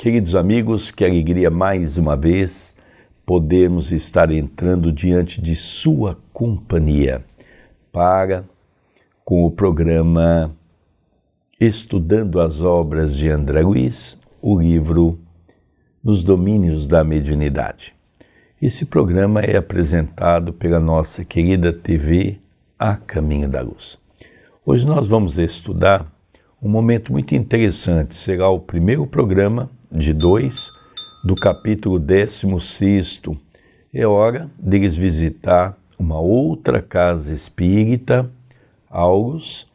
Queridos amigos, que alegria mais uma vez podermos estar entrando diante de sua companhia com o programa Estudando as Obras de André Luiz, o livro Nos Domínios da Mediunidade. Esse programa é apresentado pela nossa querida TV A Caminho da Luz. Hoje nós vamos estudar um momento muito interessante, será o primeiro programa de 2 do capítulo 16º. É hora deles visitar uma outra casa espírita, Aulus,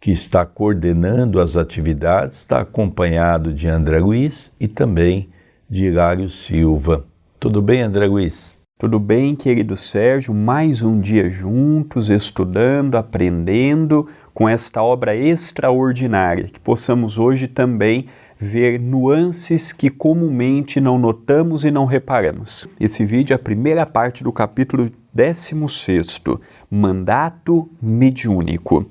que está coordenando as atividades, está acompanhado de André Luiz e também de Hilário Silva. Tudo bem, André Luiz? Tudo bem, querido Sérgio? Mais um dia juntos, estudando, aprendendo com esta obra extraordinária, que possamos hoje também ver nuances que comumente não notamos e não reparamos. Esse vídeo é a primeira parte do capítulo 16º, Mandato Mediúnico.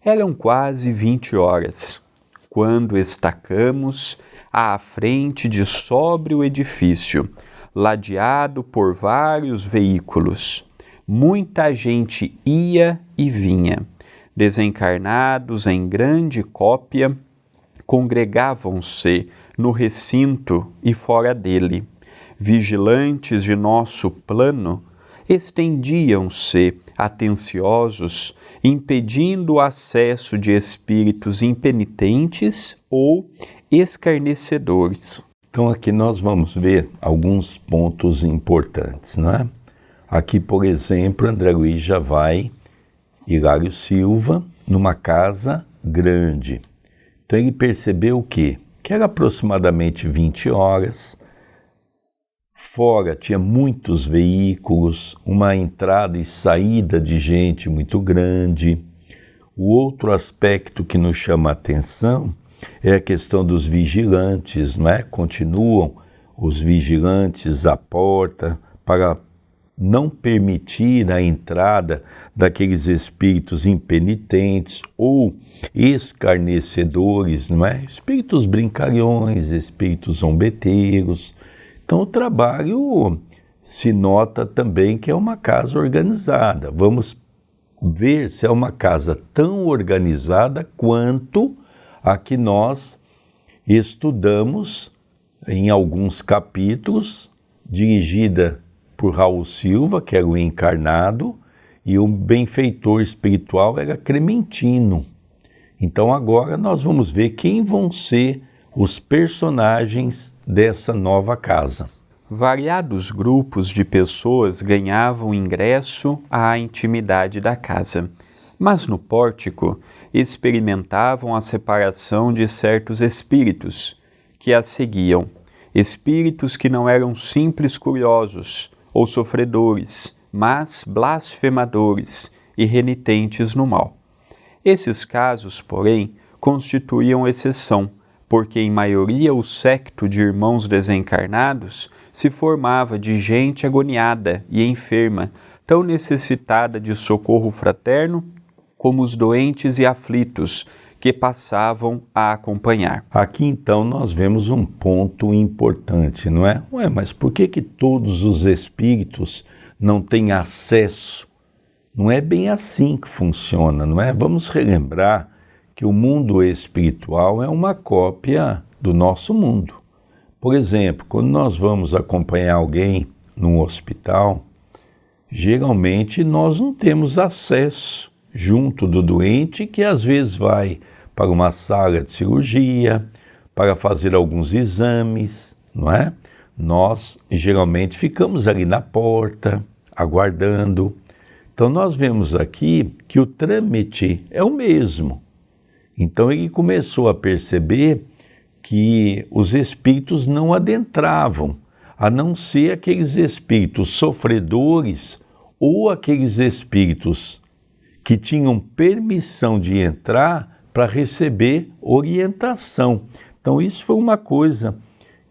Eram quase 20 horas, quando estacamos à frente de sóbrio edifício, ladeado por vários veículos. Muita gente ia e vinha. Desencarnados em grande cópia, congregavam-se no recinto e fora dele. Vigilantes de nosso plano, estendiam-se atenciosos, impedindo o acesso de espíritos impenitentes ou escarnecedores. Então aqui nós vamos ver alguns pontos importantes, não é? Aqui, por exemplo, André Luiz já vai, Hilário Silva, numa casa grande. Então ele percebeu o quê? Que era aproximadamente 20 horas, fora tinha muitos veículos, uma entrada e saída de gente muito grande. O outro aspecto que nos chama a atenção é a questão dos vigilantes, não é? Continuam os vigilantes à porta para não permitir a entrada daqueles espíritos impenitentes ou escarnecedores, não é? Espíritos brincalhões, espíritos zombeteiros. Então o trabalho se nota também que é uma casa organizada. Vamos ver se é uma casa tão organizada quanto a que nós estudamos em alguns capítulos, dirigida por Raul Silva, que era o encarnado, e o benfeitor espiritual era Clementino. Então agora nós vamos ver quem vão ser os personagens dessa nova casa. Variados grupos de pessoas ganhavam ingresso à intimidade da casa, mas no pórtico experimentavam a separação de certos espíritos que a seguiam, espíritos que não eram simples curiosos ou sofredores, mas blasfemadores e renitentes no mal. Esses casos, porém, constituíam exceção, porque em maioria o séquito de irmãos desencarnados se formava de gente agoniada e enferma, tão necessitada de socorro fraterno como os doentes e aflitos que passavam a acompanhar. Aqui então nós vemos um ponto importante, não é? Mas por que todos os espíritos não têm acesso? Não é bem assim que funciona, não é? Vamos relembrar que o mundo espiritual é uma cópia do nosso mundo. Por exemplo, quando nós vamos acompanhar alguém num hospital, geralmente nós não temos acesso junto do doente, que às vezes vai para uma sala de cirurgia, para fazer alguns exames, não é? Nós geralmente ficamos ali na porta, aguardando. Então nós vemos aqui que o trâmite é o mesmo. Então ele começou a perceber que os espíritos não adentravam, a não ser aqueles espíritos sofredores ou aqueles espíritos que tinham permissão de entrar para receber orientação. Então isso foi uma coisa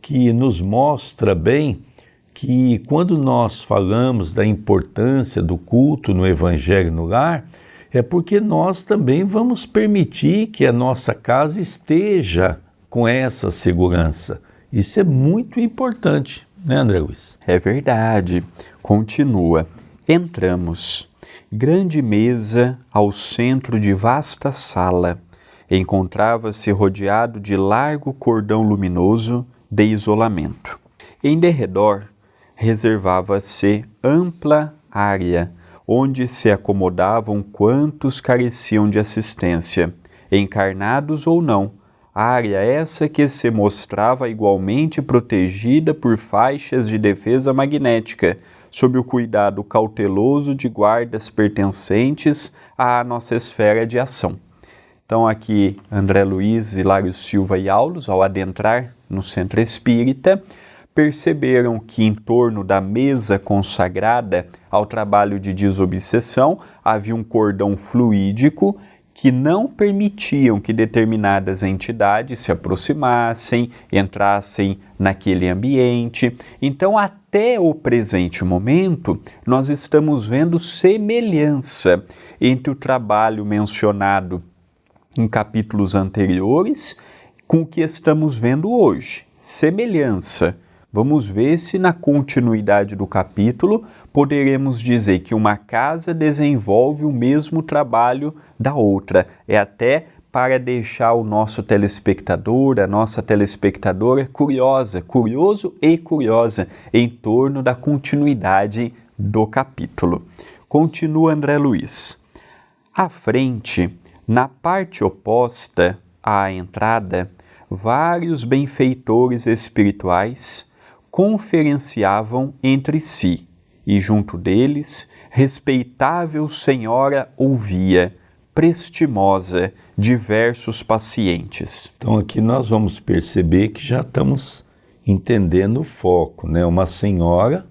que nos mostra bem que quando nós falamos da importância do culto no Evangelho no Lar, é porque nós também vamos permitir que a nossa casa esteja com essa segurança, Isso é muito importante, né, André Luiz? É verdade. Continua. Entramos. Grande mesa ao centro de vasta sala. Encontrava-se rodeado de largo cordão luminoso de isolamento. Em derredor, reservava-se ampla área, onde se acomodavam quantos careciam de assistência, encarnados ou não, área essa que se mostrava igualmente protegida por faixas de defesa magnética, sob o cuidado cauteloso de guardas pertencentes à nossa esfera de ação. Então aqui André Luiz, Hilário Silva e Aulus, ao adentrar no centro espírita, perceberam que em torno da mesa consagrada ao trabalho de desobsessão havia um cordão fluídico que não permitiam que determinadas entidades se aproximassem, entrassem naquele ambiente. Então, até o presente momento, nós estamos vendo semelhança entre o trabalho mencionado em capítulos anteriores com o que estamos vendo hoje. Semelhança. Vamos ver se na continuidade do capítulo poderemos dizer que uma casa desenvolve o mesmo trabalho da outra. É até para deixar o nosso telespectador, a nossa telespectadora curioso e curiosa em torno da continuidade do capítulo. Continua André Luiz. À frente, na parte oposta à entrada, vários benfeitores espirituais conferenciavam entre si, e junto deles, respeitável senhora ouvia, prestimosa, diversos pacientes. Então aqui nós vamos perceber que já estamos entendendo o foco, né? Uma senhora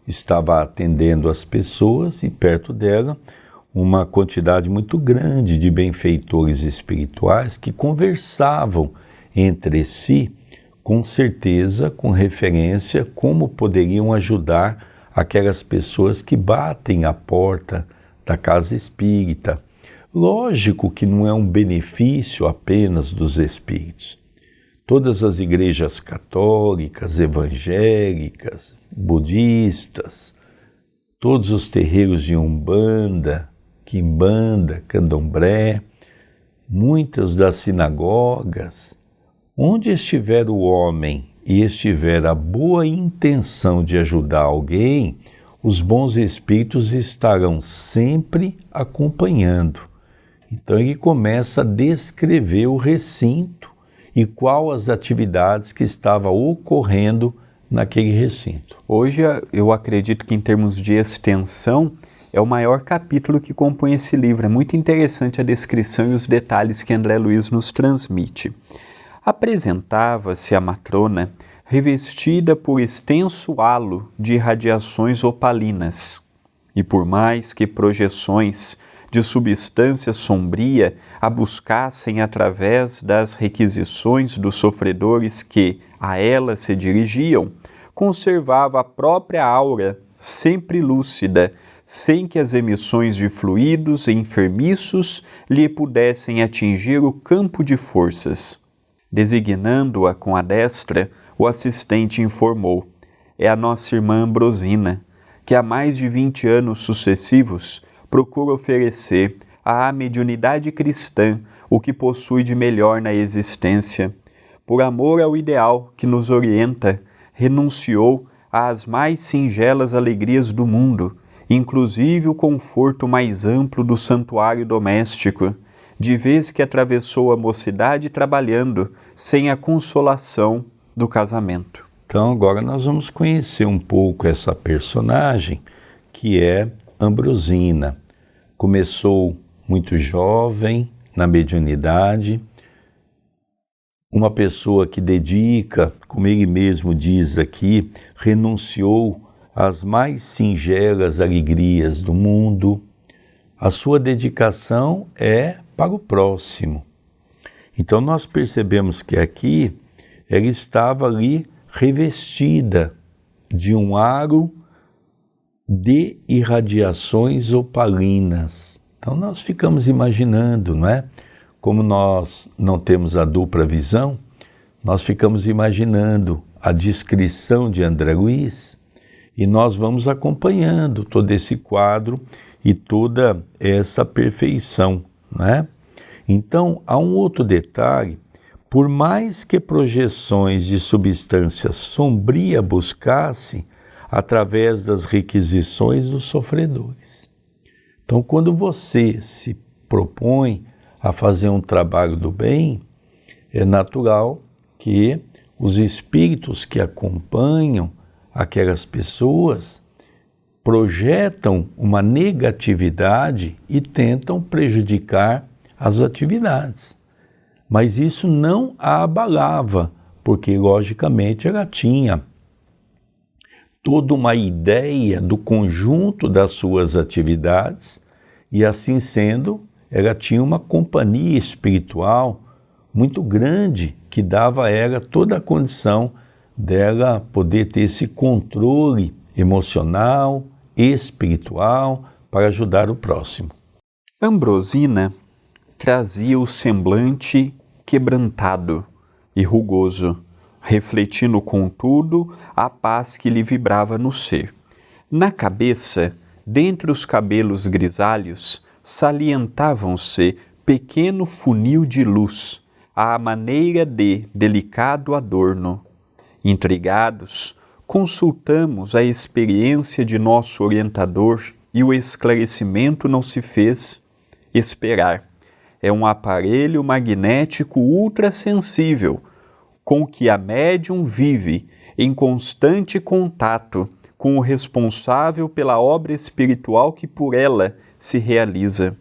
estava atendendo as pessoas e perto dela uma quantidade muito grande de benfeitores espirituais que conversavam entre si, com certeza, com referência, como poderiam ajudar aquelas pessoas que batem à porta da casa espírita. Lógico que não é um benefício apenas dos espíritos. Todas as igrejas católicas, evangélicas, budistas, todos os terreiros de Umbanda, Quimbanda, Candomblé, muitas das sinagogas, onde estiver o homem e estiver a boa intenção de ajudar alguém, os bons espíritos estarão sempre acompanhando. Então ele começa a descrever o recinto e quais as atividades que estavam ocorrendo naquele recinto. Hoje eu acredito que em termos de extensão é o maior capítulo que compõe esse livro. É muito interessante a descrição e os detalhes que André Luiz nos transmite. Apresentava-se a matrona revestida por extenso halo de radiações opalinas, e por mais que projeções de substância sombria a buscassem através das requisições dos sofredores que a ela se dirigiam, conservava a própria aura sempre lúcida, sem que as emissões de fluidos enfermiços lhe pudessem atingir o campo de forças. Designando-a com a destra, o assistente informou: é a nossa irmã Ambrosina, que há mais de 20 anos sucessivos procura oferecer à mediunidade cristã o que possui de melhor na existência. Por amor ao ideal que nos orienta, renunciou às mais singelas alegrias do mundo, inclusive o conforto mais amplo do santuário doméstico, de vez que atravessou a mocidade trabalhando, sem a consolação do casamento. Então agora nós vamos conhecer um pouco essa personagem, que é Ambrosina. Começou muito jovem na mediunidade, uma pessoa que dedica, como ele mesmo diz aqui, renunciou às mais singelas alegrias do mundo. A sua dedicação é para o próximo. Então nós percebemos que aqui ela estava ali revestida de um aro de irradiações opalinas. Então nós ficamos imaginando, não é? Como nós não temos a dupla visão, nós ficamos imaginando a descrição de André Luiz e nós vamos acompanhando todo esse quadro e toda essa perfeição, né? Então, há um outro detalhe: por mais que projeções de substância sombria buscasse através das requisições dos sofredores. Então, quando você se propõe a fazer um trabalho do bem, é natural que os espíritos que acompanham aquelas pessoas projetam uma negatividade e tentam prejudicar as atividades. Mas isso não a abalava, porque, logicamente, ela tinha toda uma ideia do conjunto das suas atividades e, assim sendo, ela tinha uma companhia espiritual muito grande que dava a ela toda a condição dela poder ter esse controle emocional, espiritual, para ajudar o próximo. Ambrosina trazia o semblante quebrantado e rugoso, refletindo, contudo, a paz que lhe vibrava no ser. Na cabeça, dentre os cabelos grisalhos, salientavam-se pequeno funil de luz, à maneira de delicado adorno. Intrigados, consultamos a experiência de nosso orientador e o esclarecimento não se fez esperar. É um aparelho magnético ultrassensível, com que a médium vive em constante contato com o responsável pela obra espiritual que por ela se realiza,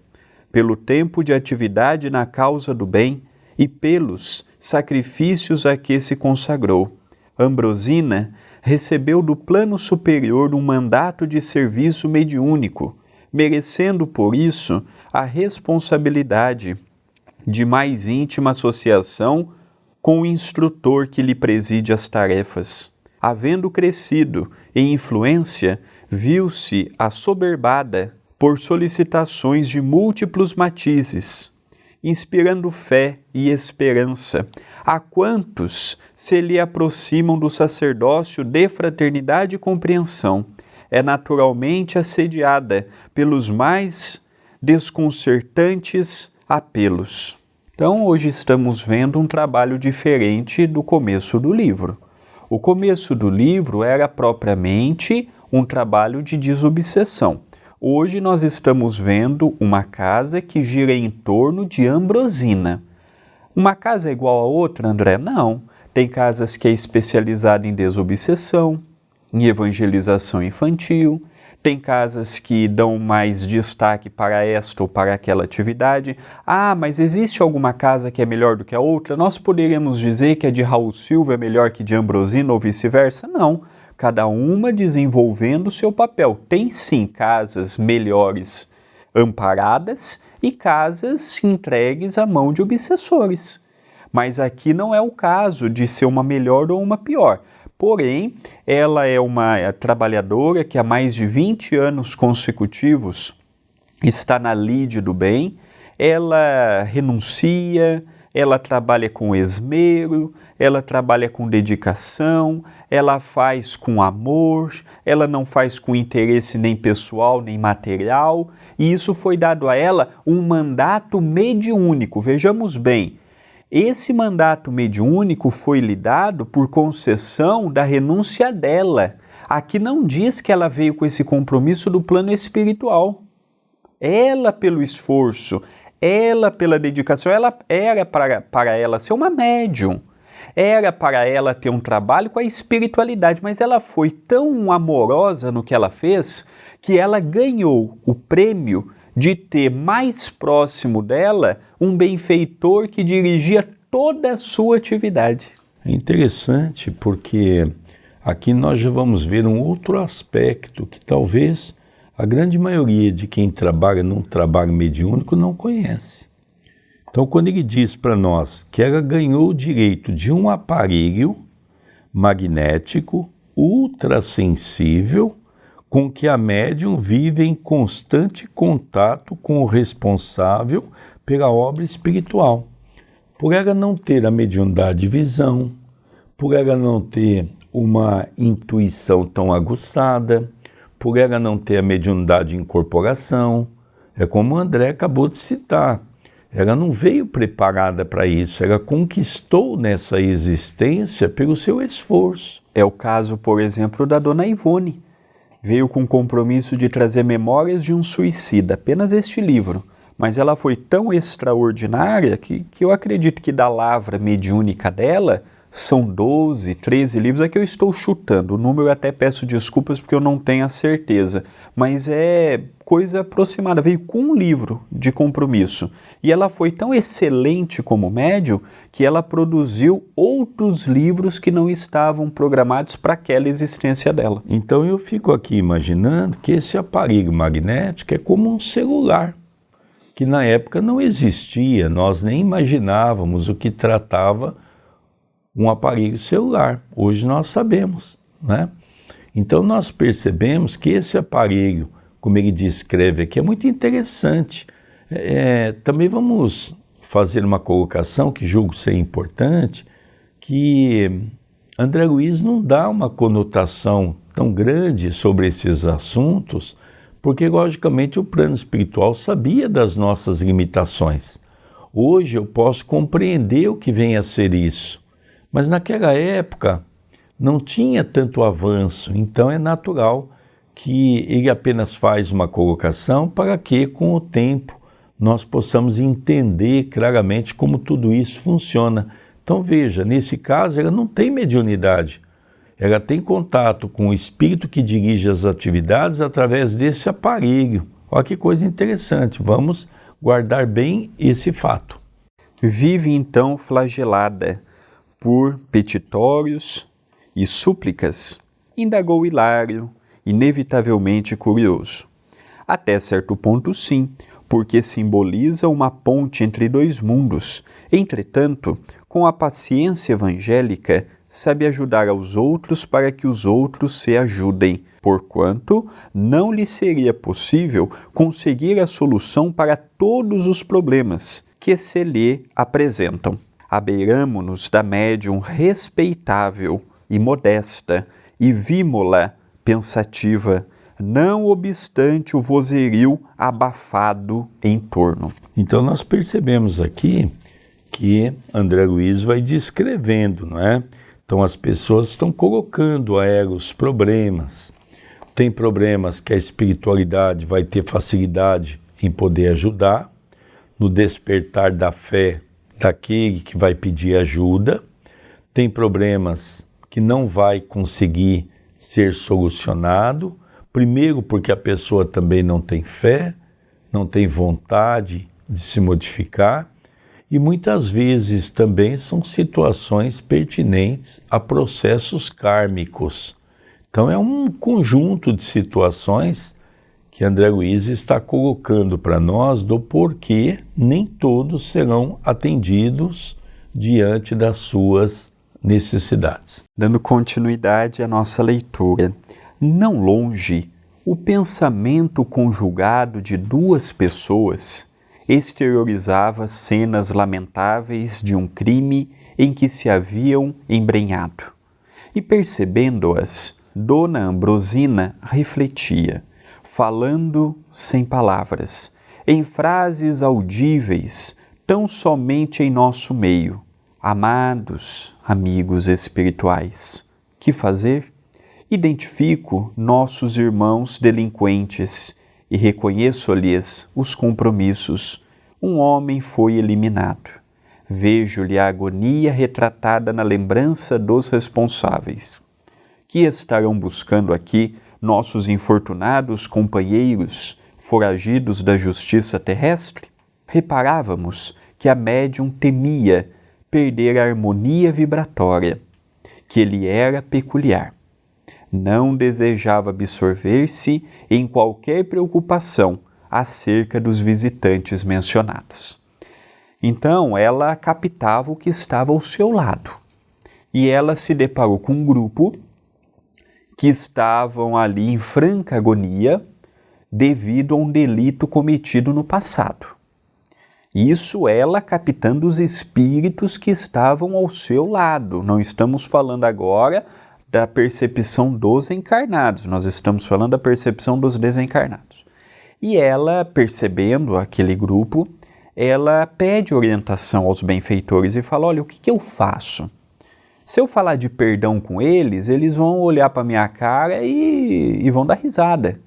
pelo tempo de atividade na causa do bem e pelos sacrifícios a que se consagrou. Ambrosina recebeu do plano superior um mandato de serviço mediúnico, merecendo por isso a responsabilidade de mais íntima associação com o instrutor que lhe preside as tarefas. Havendo crescido em influência, viu-se assoberbada por solicitações de múltiplos matizes, inspirando fé e esperança a quantos se lhe aproximam do sacerdócio de fraternidade e compreensão. É naturalmente assediada pelos mais desconcertantes apelos. Então, hoje estamos vendo um trabalho diferente do começo do livro. O começo do livro era propriamente um trabalho de desobsessão. Hoje nós estamos vendo uma casa que gira em torno de Ambrosina. Uma casa é igual a outra, André? Não. Tem casas que é especializada em desobsessão, em evangelização infantil, tem casas que dão mais destaque para esta ou para aquela atividade. Ah, mas existe alguma casa que é melhor do que a outra? Nós poderíamos dizer que a de Raul Silva é melhor que de Ambrosina ou vice-versa? Não. Cada uma desenvolvendo o seu papel. Tem sim casas melhores amparadas e casas entregues à mão de obsessores. Mas aqui não é o caso de ser uma melhor ou uma pior. Porém, ela é uma trabalhadora que há mais de 20 anos consecutivos está na lide do bem, ela renuncia, ela trabalha com esmero, ela trabalha com dedicação, ela faz com amor, ela não faz com interesse nem pessoal nem material, e isso foi dado a ela um mandato mediúnico. Vejamos bem, esse mandato mediúnico foi lhe dado por concessão da renúncia dela. Aqui não diz que ela veio com esse compromisso do plano espiritual. Ela, pelo esforço, ela, pela dedicação, ela era para ela ser uma médium. Era para ela ter um trabalho com a espiritualidade, mas ela foi tão amorosa no que ela fez que ela ganhou o prêmio de ter mais próximo dela um benfeitor que dirigia toda a sua atividade. É interessante porque aqui nós já vamos ver um outro aspecto que talvez a grande maioria de quem trabalha num trabalho mediúnico não conhece. Então, quando ele diz para nós que ela ganhou o direito de um aparelho magnético ultrassensível com que a médium vive em constante contato com o responsável pela obra espiritual. Por ela não ter a mediunidade de visão, por ela não ter uma intuição tão aguçada, por ela não ter a mediunidade de incorporação. É como o André acabou de citar. Ela não veio preparada para isso, ela conquistou nessa existência pelo seu esforço. É o caso, por exemplo, da dona Ivone. Veio com o compromisso de trazer Memórias de um Suicida, apenas este livro. Mas ela foi tão extraordinária que eu acredito que da lavra mediúnica dela são 12, 13 livros. É que eu estou chutando, o número eu até peço desculpas porque eu não tenho a certeza. Mas é coisa aproximada, veio com um livro de compromisso. E ela foi tão excelente como médium que ela produziu outros livros que não estavam programados para aquela existência dela. Então eu fico aqui imaginando que esse aparelho magnético é como um celular, que na época não existia, nós nem imaginávamos o que tratava um aparelho celular. Hoje nós sabemos, né? Então nós percebemos que esse aparelho, como ele descreve aqui, é muito interessante. Também vamos fazer uma colocação que julgo ser importante, que André Luiz não dá uma conotação tão grande sobre esses assuntos, porque logicamente o plano espiritual sabia das nossas limitações. Hoje eu posso compreender o que vem a ser isso, mas naquela época não tinha tanto avanço, então é natural que ele apenas faz uma colocação para que, com o tempo, nós possamos entender claramente como tudo isso funciona. Então veja, nesse caso ela não tem mediunidade, ela tem contato com o espírito que dirige as atividades através desse aparelho. Olha que coisa interessante, vamos guardar bem esse fato. Vive então flagelada por petitórios e súplicas, indagou Hilário, inevitavelmente curioso. Até certo ponto sim, porque simboliza uma ponte entre dois mundos. Entretanto, com a paciência evangélica, sabe ajudar aos outros para que os outros se ajudem, porquanto não lhe seria possível conseguir a solução para todos os problemas que se lhe apresentam. Abeiramo-nos da médium respeitável e modesta e vimo-la pensativa, não obstante o vozerio abafado em torno. Então nós percebemos aqui que André Luiz vai descrevendo, não é? Então as pessoas estão colocando a ela os problemas. Tem problemas que a espiritualidade vai ter facilidade em poder ajudar, no despertar da fé daquele que vai pedir ajuda. Tem problemas que não vai conseguir ser solucionado, primeiro porque a pessoa também não tem fé, não tem vontade de se modificar, e muitas vezes também são situações pertinentes a processos kármicos. Então é um conjunto de situações que André Luiz está colocando para nós do porquê nem todos serão atendidos diante das suas necessidades. Dando continuidade à nossa leitura, não longe, o pensamento conjugado de duas pessoas exteriorizava cenas lamentáveis de um crime em que se haviam embrenhado. E percebendo-as, Dona Ambrosina refletia, falando sem palavras, em frases audíveis, tão somente em nosso meio. Amados amigos espirituais, que fazer? Identifico nossos irmãos delinquentes e reconheço-lhes os compromissos. Um homem foi eliminado. Vejo-lhe a agonia retratada na lembrança dos responsáveis. Que estarão buscando aqui nossos infortunados companheiros, foragidos da justiça terrestre? Reparávamos que a médium temia perder a harmonia vibratória, que lhe era peculiar. Não desejava absorver-se em qualquer preocupação acerca dos visitantes mencionados. Então, ela captava o que estava ao seu lado. E ela se deparou com um grupo que estavam ali em franca agonia devido a um delito cometido no passado. Isso ela captando os espíritos que estavam ao seu lado. Não estamos falando agora da percepção dos encarnados, nós estamos falando da percepção dos desencarnados. E ela, percebendo aquele grupo, ela pede orientação aos benfeitores e fala: olha, o que eu faço? Se eu falar de perdão com eles, eles vão olhar para minha cara e vão dar risada.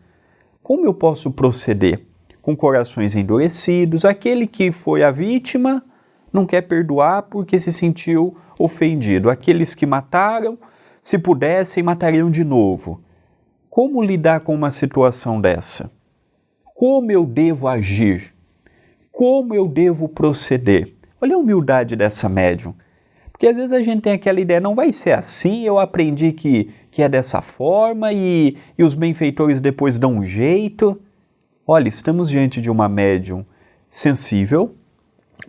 Como eu posso proceder? Com corações endurecidos, aquele que foi a vítima não quer perdoar porque se sentiu ofendido. Aqueles que mataram, se pudessem, matariam de novo. Como lidar com uma situação dessa? Como eu devo agir? Como eu devo proceder? Olha a humildade dessa médium. Porque às vezes a gente tem aquela ideia, não vai ser assim, eu aprendi que é dessa forma e os benfeitores depois dão um jeito. Olha, estamos diante de uma médium sensível,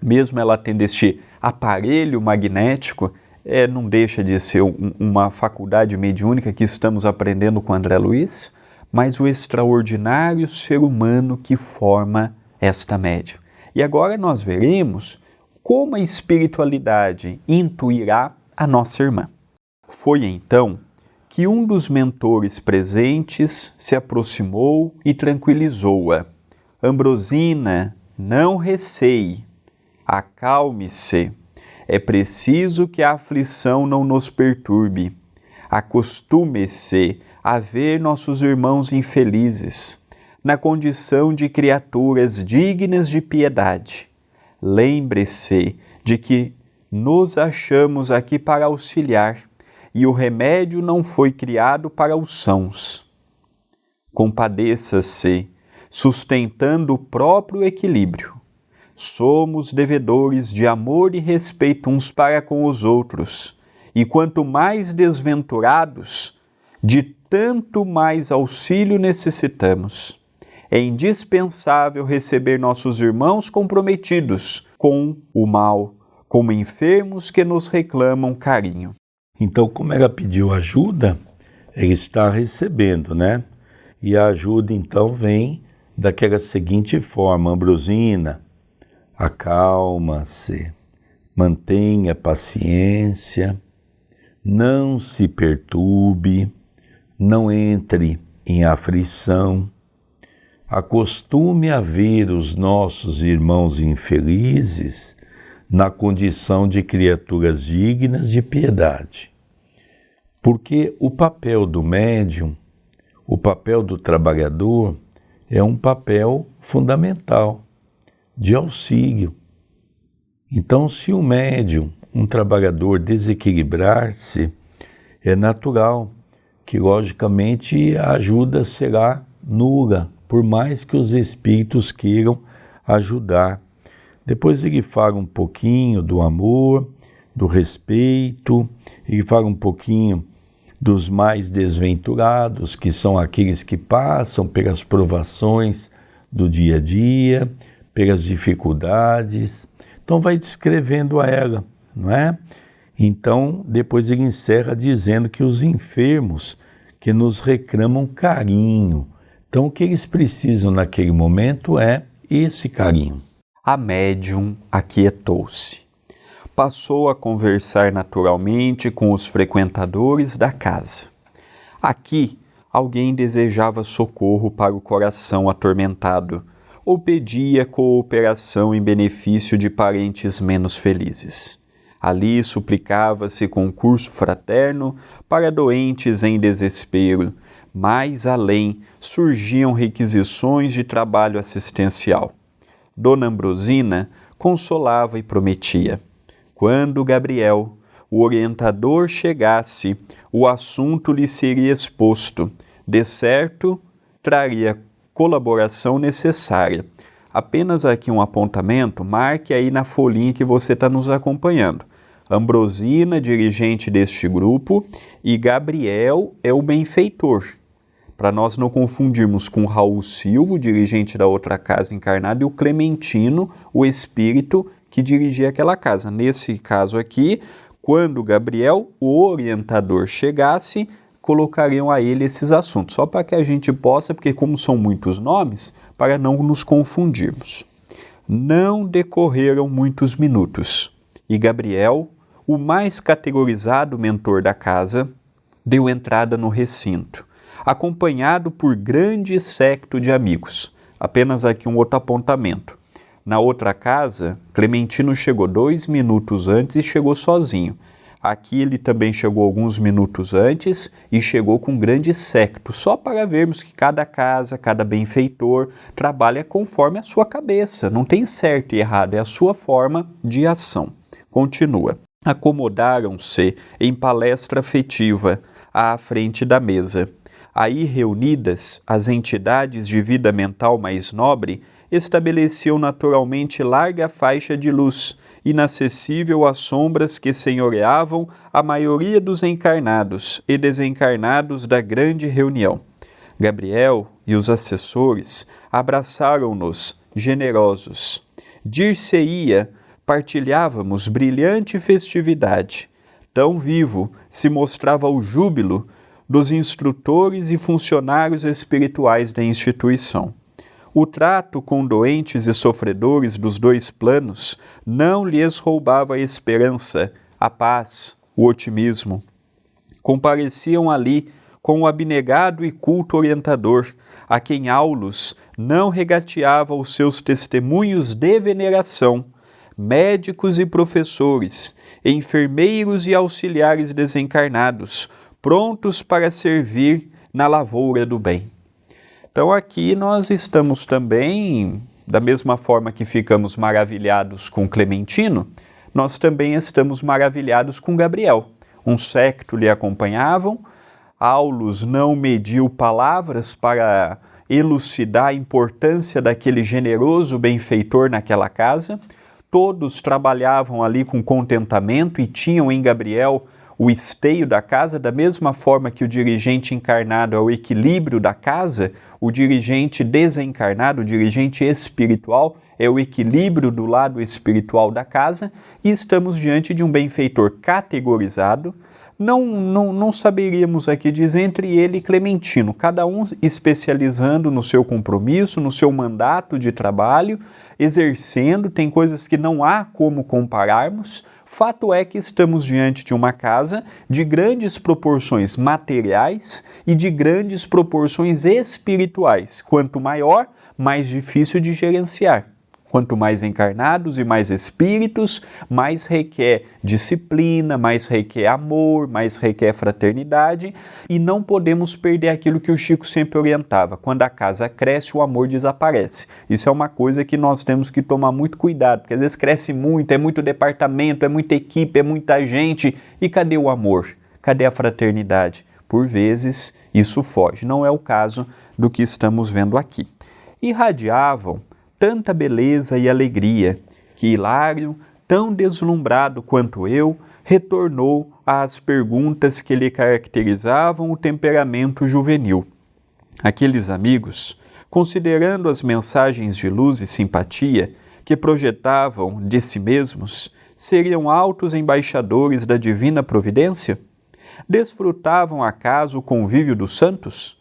mesmo ela tendo este aparelho magnético, não deixa de ser uma faculdade mediúnica que estamos aprendendo com André Luiz, mas o extraordinário ser humano que forma esta médium. E agora nós veremos como a espiritualidade intuirá a nossa irmã. Foi então que um dos mentores presentes se aproximou e tranquilizou-a. Ambrosina, não receie, acalme-se. É preciso que a aflição não nos perturbe. Acostume-se a ver nossos irmãos infelizes, na condição de criaturas dignas de piedade. Lembre-se de que nos achamos aqui para auxiliar, e o remédio não foi criado para os sãos. Compadeça-se, sustentando o próprio equilíbrio. Somos devedores de amor e respeito uns para com os outros, e quanto mais desventurados, de tanto mais auxílio necessitamos. É indispensável receber nossos irmãos comprometidos com o mal, como enfermos que nos reclamam carinho. Então, como ela pediu ajuda, ela está recebendo, né? E a ajuda, então, vem daquela seguinte forma: Ambrosina, acalma-se, mantenha paciência, não se perturbe, não entre em aflição, acostume a ver os nossos irmãos infelizes na condição de criaturas dignas de piedade. Porque o papel do médium, o papel do trabalhador, é um papel fundamental, de auxílio. Então, se o médium, um trabalhador, desequilibrar-se, é natural que, logicamente, a ajuda será nula, por mais que os espíritos queiram ajudar. Depois ele fala um pouquinho do amor, do respeito, ele fala um pouquinho dos mais desventurados, que são aqueles que passam pelas provações do dia a dia, pelas dificuldades. Então vai descrevendo a ela, não é? Então depois ele encerra dizendo que os enfermos que nos reclamam carinho. Então o que eles precisam naquele momento é esse carinho. A médium aquietou-se. Passou a conversar naturalmente com os frequentadores da casa. Aqui, alguém desejava socorro para o coração atormentado ou pedia cooperação em benefício de parentes menos felizes. Ali suplicava-se concurso fraterno para doentes em desespero. Mais além, surgiam requisições de trabalho assistencial. Dona Ambrosina consolava e prometia. Quando Gabriel, o orientador, chegasse, o assunto lhe seria exposto. De certo, traria colaboração necessária. Apenas aqui um apontamento, marque aí na folhinha que você está nos acompanhando. Ambrosina, dirigente deste grupo, e Gabriel é o benfeitor. Para nós não confundirmos com Raul Silva, dirigente da outra casa encarnada, e o Clementino, o espírito que dirigia aquela casa. Nesse caso aqui, quando Gabriel, o orientador, chegasse, colocariam a ele esses assuntos, só para que a gente possa, porque como são muitos nomes, para não nos confundirmos. Não decorreram muitos minutos, e Gabriel, o mais categorizado mentor da casa, deu entrada no recinto, acompanhado por grande séquito de amigos. Apenas aqui um outro apontamento. Na outra casa, Clementino chegou 2 minutos antes e chegou sozinho. Aqui ele também chegou alguns minutos antes e chegou com grande séquito, só para vermos que cada casa, cada benfeitor trabalha conforme a sua cabeça. Não tem certo e errado, é a sua forma de ação. Continua. Acomodaram-se em palestra afetiva à frente da mesa. Aí reunidas, as entidades de vida mental mais nobre estabeleciam naturalmente larga faixa de luz, inacessível às sombras que senhoreavam a maioria dos encarnados e desencarnados da grande reunião. Gabriel e os assessores abraçaram-nos, generosos. Dir-se-ia, partilhávamos brilhante festividade. Tão vivo se mostrava o júbilo dos instrutores e funcionários espirituais da instituição. O trato com doentes e sofredores dos 2 planos não lhes roubava a esperança, a paz, o otimismo. Compareciam ali com o abnegado e culto orientador, a quem Aulus não regateava os seus testemunhos de veneração, médicos e professores, enfermeiros e auxiliares desencarnados, prontos para servir na lavoura do bem. Então aqui nós estamos também, da mesma forma que ficamos maravilhados com Clementino, nós também estamos maravilhados com Gabriel. Um séquito lhe acompanhavam, Aulus não mediu palavras para elucidar a importância daquele generoso benfeitor naquela casa, todos trabalhavam ali com contentamento e tinham em Gabriel o esteio da casa, da mesma forma que o dirigente encarnado é o equilíbrio da casa, o dirigente desencarnado, o dirigente espiritual, é o equilíbrio do lado espiritual da casa, e estamos diante de um benfeitor categorizado. Não saberíamos aqui dizer entre ele e Clementino, cada um especializando no seu compromisso, no seu mandato de trabalho, exercendo, tem coisas que não há como compararmos. Fato é que estamos diante de uma casa de grandes proporções materiais e de grandes proporções espirituais. Quanto maior, mais difícil de gerenciar. Quanto mais encarnados e mais espíritos, mais requer disciplina, mais requer amor, mais requer fraternidade, e não podemos perder aquilo que o Chico sempre orientava. Quando a casa cresce, o amor desaparece. Isso é uma coisa que nós temos que tomar muito cuidado, porque às vezes cresce muito, é muito departamento, é muita equipe, é muita gente, e cadê o amor? Cadê a fraternidade? Por vezes, isso foge. Não é o caso do que estamos vendo aqui. Irradiavam tanta beleza e alegria, que Hilário, tão deslumbrado quanto eu, retornou às perguntas que lhe caracterizavam o temperamento juvenil. Aqueles amigos, considerando as mensagens de luz e simpatia que projetavam de si mesmos, seriam altos embaixadores da divina providência? Desfrutavam acaso o convívio dos santos?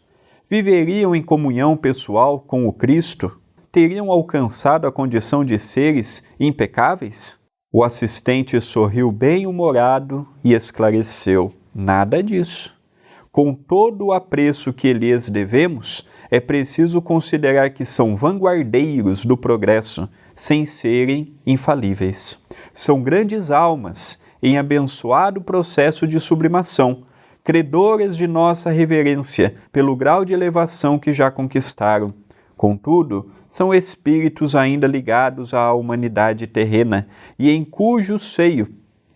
Viveriam em comunhão pessoal com o Cristo? Teriam alcançado a condição de seres impecáveis? O assistente sorriu bem-humorado e esclareceu: nada disso. Com todo o apreço que lhes devemos, é preciso considerar que são vanguardeiros do progresso, sem serem infalíveis. São grandes almas em abençoado processo de sublimação, credoras de nossa reverência pelo grau de elevação que já conquistaram. Contudo, são espíritos ainda ligados à humanidade terrena e em cujo seio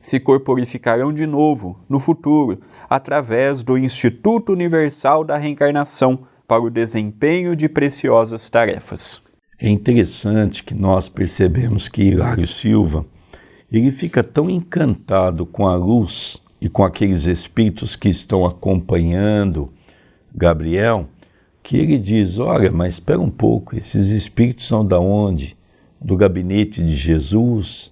se corporificarão de novo, no futuro, através do Instituto Universal da Reencarnação, para o desempenho de preciosas tarefas. É interessante que nós percebemos que Hilário Silva, ele fica tão encantado com a luz e com aqueles espíritos que estão acompanhando Gabriel, que ele diz: olha, mas espera um pouco, esses espíritos são da onde? Do gabinete de Jesus?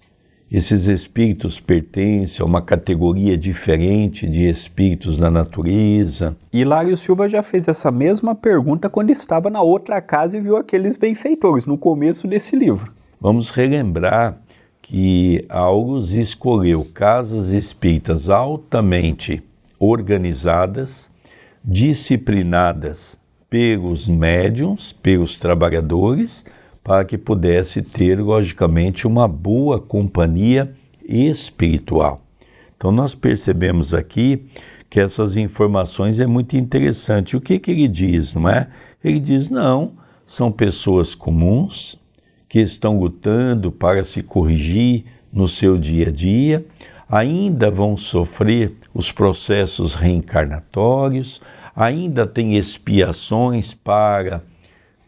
Esses espíritos pertencem a uma categoria diferente de espíritos da natureza? Hilário Silva já fez essa mesma pergunta quando estava na outra casa e viu aqueles benfeitores, no começo desse livro. Vamos relembrar que August escolheu casas espíritas altamente organizadas, disciplinadas pelos médiuns, pelos trabalhadores, para que pudesse ter, logicamente, uma boa companhia espiritual. Então nós percebemos aqui que essas informações é muito interessante. O que ele diz, não é? Ele diz, não, são pessoas comuns que estão lutando para se corrigir no seu dia a dia, ainda vão sofrer os processos reencarnatórios, ainda tem expiações para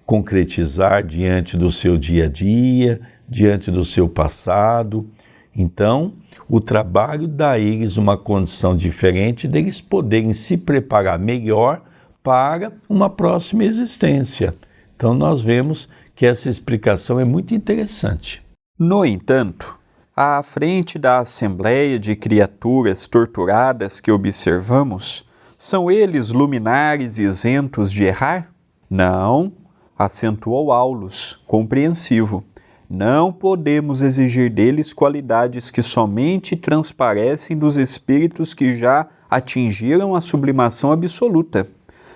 concretizar diante do seu dia a dia, diante do seu passado. Então, o trabalho dá a eles uma condição diferente deles poderem se preparar melhor para uma próxima existência. Então, nós vemos que essa explicação é muito interessante. No entanto, à frente da assembleia de criaturas torturadas que observamos, são eles luminares isentos de errar? Não, acentuou Aulus, compreensivo. Não podemos exigir deles qualidades que somente transparecem dos espíritos que já atingiram a sublimação absoluta.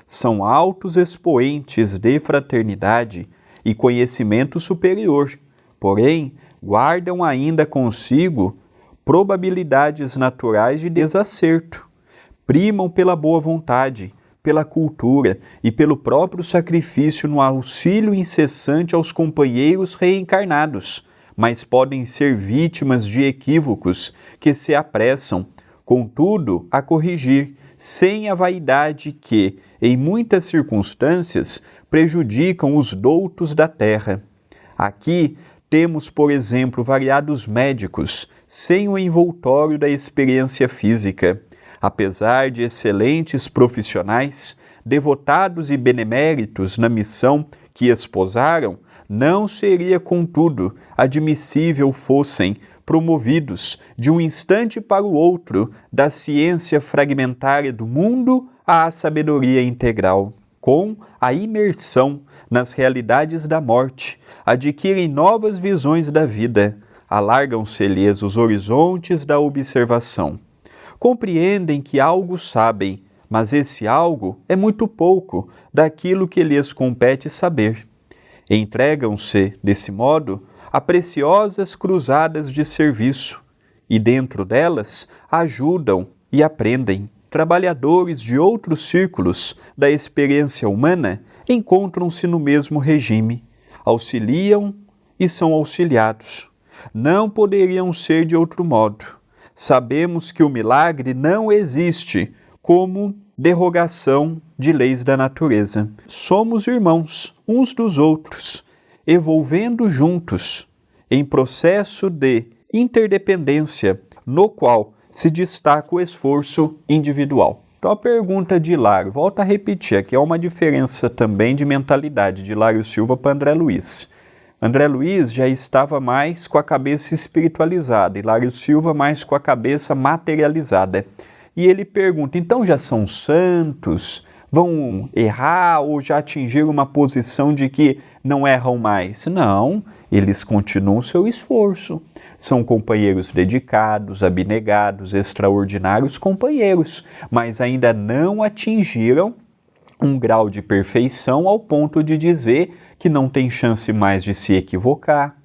São altos expoentes de fraternidade e conhecimento superior, porém, guardam ainda consigo probabilidades naturais de desacerto. Primam pela boa vontade, pela cultura e pelo próprio sacrifício no auxílio incessante aos companheiros reencarnados, mas podem ser vítimas de equívocos que se apressam, contudo, a corrigir, sem a vaidade que, em muitas circunstâncias, prejudicam os doutos da terra. Aqui temos, por exemplo, variados médicos, sem o envoltório da experiência física. Apesar de excelentes profissionais, devotados e beneméritos na missão que esposaram, não seria, contudo, admissível fossem promovidos de um instante para o outro da ciência fragmentária do mundo à sabedoria integral. Com a imersão nas realidades da morte, adquirem novas visões da vida, alargam-se-lhes os horizontes da observação. Compreendem que algo sabem, mas esse algo é muito pouco daquilo que lhes compete saber. Entregam-se, desse modo, a preciosas cruzadas de serviço, e dentro delas ajudam e aprendem. Trabalhadores de outros círculos da experiência humana encontram-se no mesmo regime, auxiliam e são auxiliados. Não poderiam ser de outro modo. Sabemos que o milagre não existe como derrogação de leis da natureza. Somos irmãos uns dos outros, evolvendo juntos em processo de interdependência, no qual se destaca o esforço individual. Então a pergunta de Hilário, volta a repetir, aqui é uma diferença também de mentalidade de Hilário Silva para André Luiz. André Luiz já estava mais com a cabeça espiritualizada, Hilário Silva mais com a cabeça materializada. E ele pergunta, então já são santos? Vão errar ou já atingiram uma posição de que não erram mais? Não, eles continuam seu esforço. São companheiros dedicados, abnegados, extraordinários companheiros, mas ainda não atingiram um grau de perfeição ao ponto de dizer que não tem chance mais de se equivocar,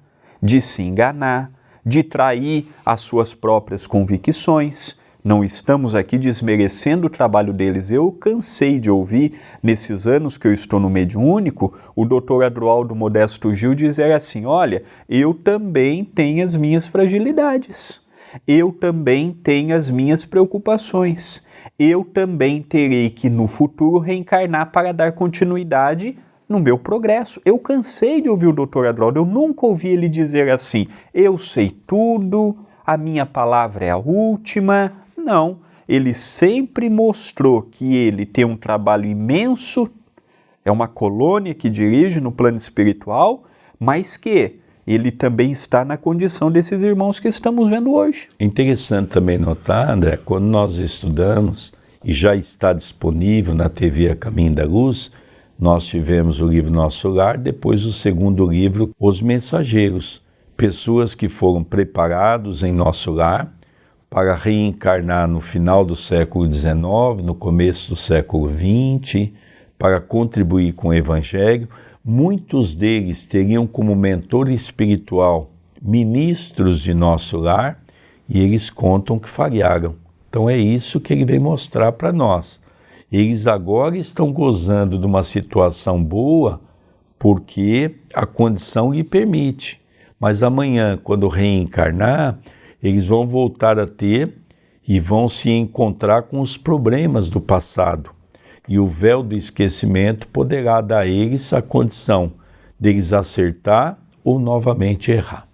de se enganar, de trair as suas próprias convicções. Não estamos aqui desmerecendo o trabalho deles. Eu cansei de ouvir, nesses anos que eu estou no mediúnico, o Dr. Adroaldo Modesto Gil dizer assim, olha, eu também tenho as minhas fragilidades. Eu também tenho as minhas preocupações. Eu também terei que, no futuro, reencarnar para dar continuidade no meu progresso. Eu cansei de ouvir o Dr. Adroaldo. Eu nunca ouvi ele dizer assim, eu sei tudo, a minha palavra é a última. Não, ele sempre mostrou que ele tem um trabalho imenso, é uma colônia que dirige no plano espiritual, mas que ele também está na condição desses irmãos que estamos vendo hoje. Interessante também notar, André, quando nós estudamos, e já está disponível na TV A Caminho da Luz, nós tivemos o livro Nosso Lar, depois o segundo livro, Os Mensageiros, pessoas que foram preparados em nosso lar para reencarnar no final do século XIX, no começo do século XX, para contribuir com o Evangelho. Muitos deles teriam como mentor espiritual ministros de nosso lar e eles contam que falharam. Então é isso que ele vem mostrar para nós. Eles agora estão gozando de uma situação boa porque a condição lhe permite. Mas amanhã, quando reencarnar, eles vão voltar a ter e vão se encontrar com os problemas do passado. E o véu do esquecimento poderá dar a eles a condição deles acertar ou novamente errar.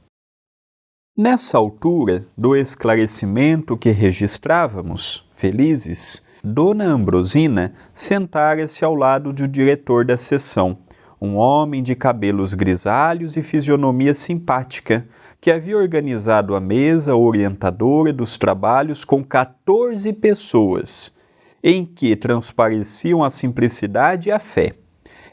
Nessa altura do esclarecimento que registrávamos, felizes, Dona Ambrosina sentara-se ao lado do diretor da sessão, um homem de cabelos grisalhos e fisionomia simpática, que havia organizado a mesa orientadora dos trabalhos com 14 pessoas, em que transpareciam a simplicidade e a fé.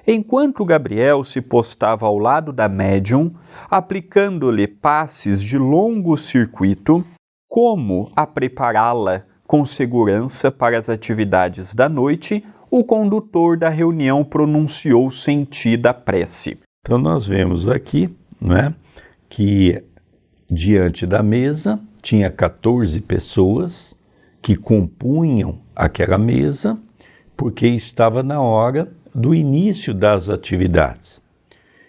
Enquanto Gabriel se postava ao lado da médium, aplicando-lhe passes de longo circuito, como a prepará-la com segurança para as atividades da noite, o condutor da reunião pronunciou sentida prece. Então nós vemos aqui, que diante da mesa tinha 14 pessoas que compunham aquela mesa, porque estava na hora do início das atividades.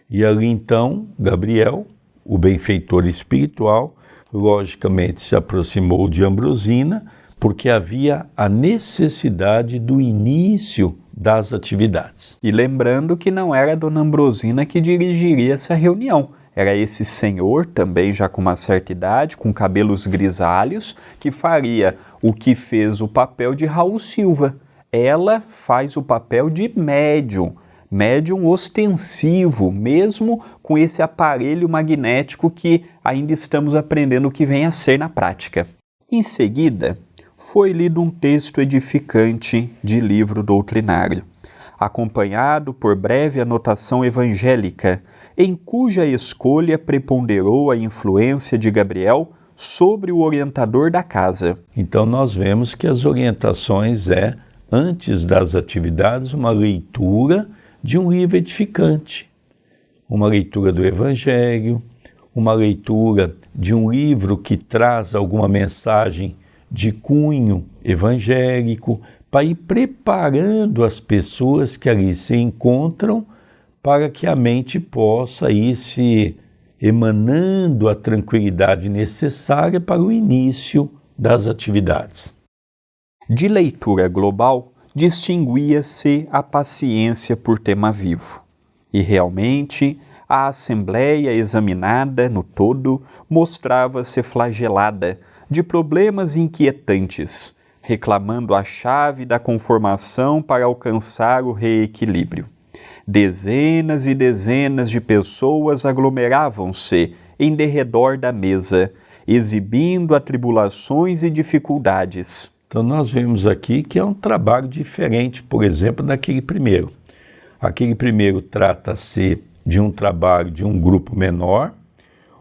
E ali então, Gabriel, o benfeitor espiritual, logicamente se aproximou de Ambrosina, porque havia a necessidade do início das atividades. E lembrando que não era a Dona Ambrosina que dirigiria essa reunião, era esse senhor, também já com uma certa idade, com cabelos grisalhos, que faria o que fez o papel de Raul Silva. Ela faz o papel de médium ostensivo, mesmo com esse aparelho magnético que ainda estamos aprendendo o que vem a ser na prática. Em seguida, foi lido um texto edificante de livro doutrinário, acompanhado por breve anotação evangélica, em cuja escolha preponderou a influência de Gabriel sobre o orientador da casa. Então nós vemos que as orientações antes das atividades, uma leitura de um livro edificante, uma leitura do Evangelho, uma leitura de um livro que traz alguma mensagem de cunho evangélico, para ir preparando as pessoas que ali se encontram para que a mente possa ir se emanando a tranquilidade necessária para o início das atividades. De leitura global, distinguia-se a paciência por tema vivo. E realmente, a Assembleia examinada no todo mostrava-se flagelada de problemas inquietantes, reclamando a chave da conformação para alcançar o reequilíbrio. Dezenas e dezenas de pessoas aglomeravam-se em derredor da mesa, exibindo atribulações e dificuldades. Então nós vemos aqui que é um trabalho diferente, por exemplo, daquele primeiro. Aquele primeiro trata-se de um trabalho de um grupo menor,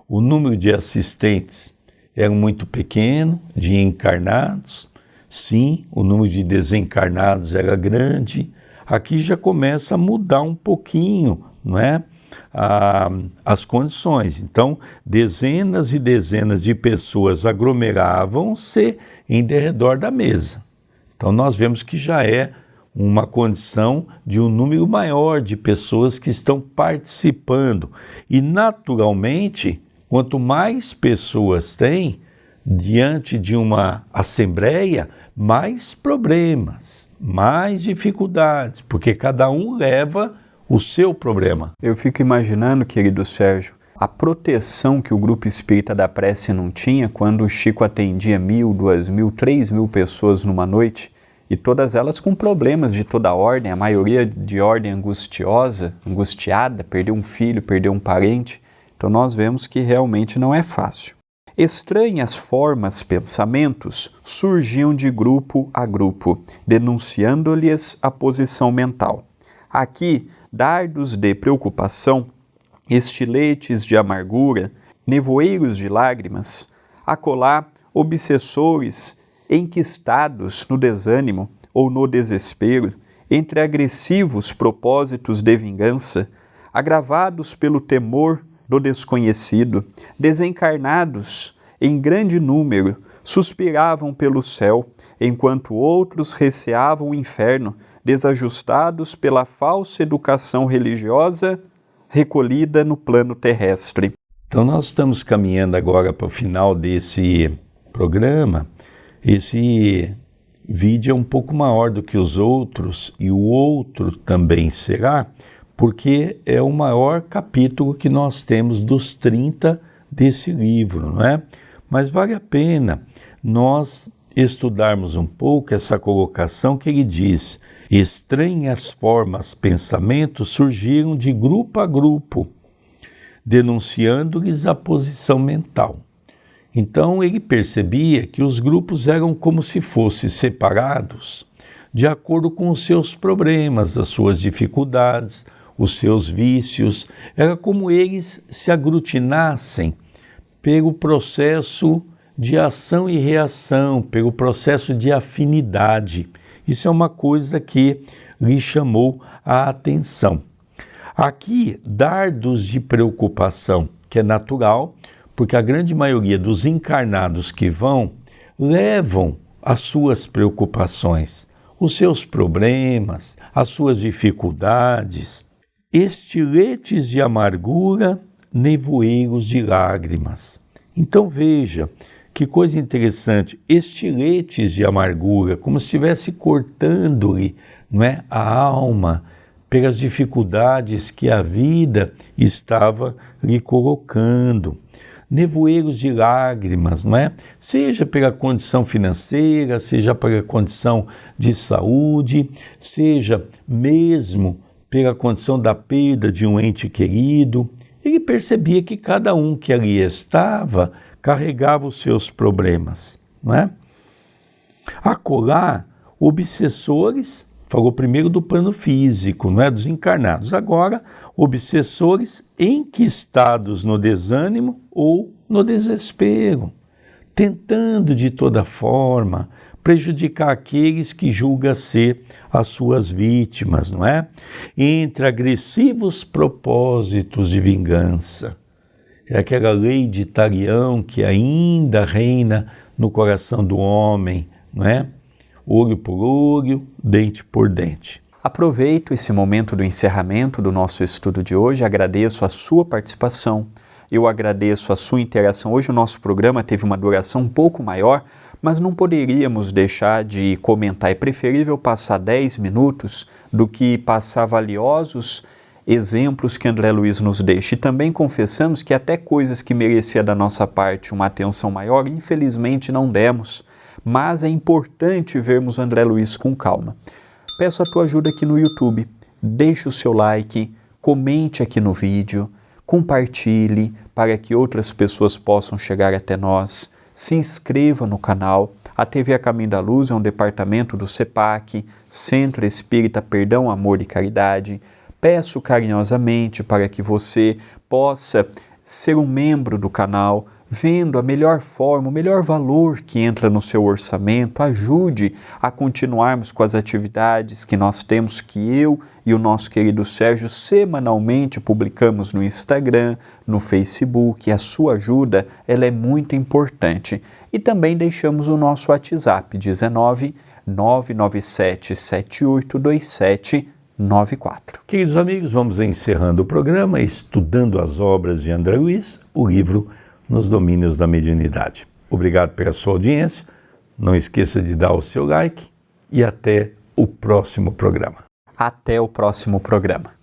o número de assistentes era muito pequeno, de encarnados, sim, o número de desencarnados era grande. Aqui já começa a mudar um pouquinho, as condições. Então, dezenas e dezenas de pessoas aglomeravam-se em derredor da mesa. Então, nós vemos que já é uma condição de um número maior de pessoas que estão participando. E, naturalmente, quanto mais pessoas tem, diante de uma assembleia, mais problemas, mais dificuldades, porque cada um leva o seu problema. Eu fico imaginando, querido Sérgio, a proteção que o Grupo Espírita da Prece não tinha quando o Chico atendia 1.000, 2.000, 3.000 pessoas numa noite, e todas elas com problemas de toda ordem, a maioria de ordem angustiosa, angustiada, perdeu um filho, perdeu um parente. Então nós vemos que realmente não é fácil. Estranhas formas, pensamentos, surgiam de grupo a grupo, denunciando-lhes a posição mental. Aqui, dardos de preocupação, estiletes de amargura nevoeiros de lágrimas, acolá obsessores enquistados no desânimo ou no desespero, entre agressivos propósitos de vingança, agravados pelo temor do desconhecido, desencarnados em grande número, suspiravam pelo céu, enquanto outros receavam o inferno, desajustados pela falsa educação religiosa recolhida no plano terrestre. Então nós estamos caminhando agora para o final desse programa. Esse vídeo é um pouco maior do que os outros, e o outro também será, porque é o maior capítulo que nós temos dos 30 desse livro, não é? Mas vale a pena nós estudarmos um pouco essa colocação que ele diz: estranhas formas, pensamentos surgiram de grupo a grupo, denunciando-lhes a posição mental. Então ele percebia que os grupos eram como se fossem separados de acordo com os seus problemas, as suas dificuldades, os seus vícios. Era como eles se aglutinassem pelo processo de ação e reação, pelo processo de afinidade. Isso é uma coisa que lhe chamou a atenção. Aqui, dardos de preocupação, que é natural, porque a grande maioria dos encarnados que vão levam as suas preocupações, os seus problemas, as suas dificuldades, estiletes de amargura, nevoeiros de lágrimas. Então veja, que coisa interessante, estiletes de amargura, como se estivesse cortando-lhe, não é, a alma, pelas dificuldades que a vida estava lhe colocando. Nevoeiros de lágrimas, não é? Seja pela condição financeira, seja pela condição de saúde, seja mesmo pela condição da perda de um ente querido. Ele percebia que cada um que ali estava carregava os seus problemas, não é? Acolá, obsessores, falou primeiro do plano físico, não é, dos encarnados. Agora, obsessores enquistados no desânimo ou no desespero, tentando de toda forma prejudicar aqueles que julga ser as suas vítimas, não é? Entre agressivos propósitos de vingança. É aquela lei de Talião que ainda reina no coração do homem, não é? Olho por olho, dente por dente. Aproveito esse momento do encerramento do nosso estudo de hoje, agradeço a sua participação, eu agradeço a sua interação. Hoje o nosso programa teve uma duração um pouco maior, mas não poderíamos deixar de comentar. É preferível passar 10 minutos do que passar valiosos exemplos que André Luiz nos deixa. E também confessamos que até coisas que merecia da nossa parte uma atenção maior, infelizmente não demos. Mas é importante vermos André Luiz com calma. Peço a tua ajuda aqui no YouTube. Deixe o seu like, comente aqui no vídeo, compartilhe para que outras pessoas possam chegar até nós. Se inscreva no canal. A TV A Caminho da Luz é um departamento do CEPAC, Centro Espírita Perdão, Amor e Caridade. Peço carinhosamente para que você possa ser um membro do canal, vendo a melhor forma, o melhor valor que entra no seu orçamento. Ajude a continuarmos com as atividades que nós temos, que eu e o nosso querido Sérgio semanalmente publicamos no Instagram, no Facebook. A sua ajuda, ela é muito importante. E também deixamos o nosso WhatsApp, 19 997 7827 94. Queridos amigos, vamos encerrando o programa, estudando as obras de André Luiz, o livro Nos Domínios da Mediunidade. Obrigado pela sua audiência, não esqueça de dar o seu like e até o próximo programa. Até o próximo programa.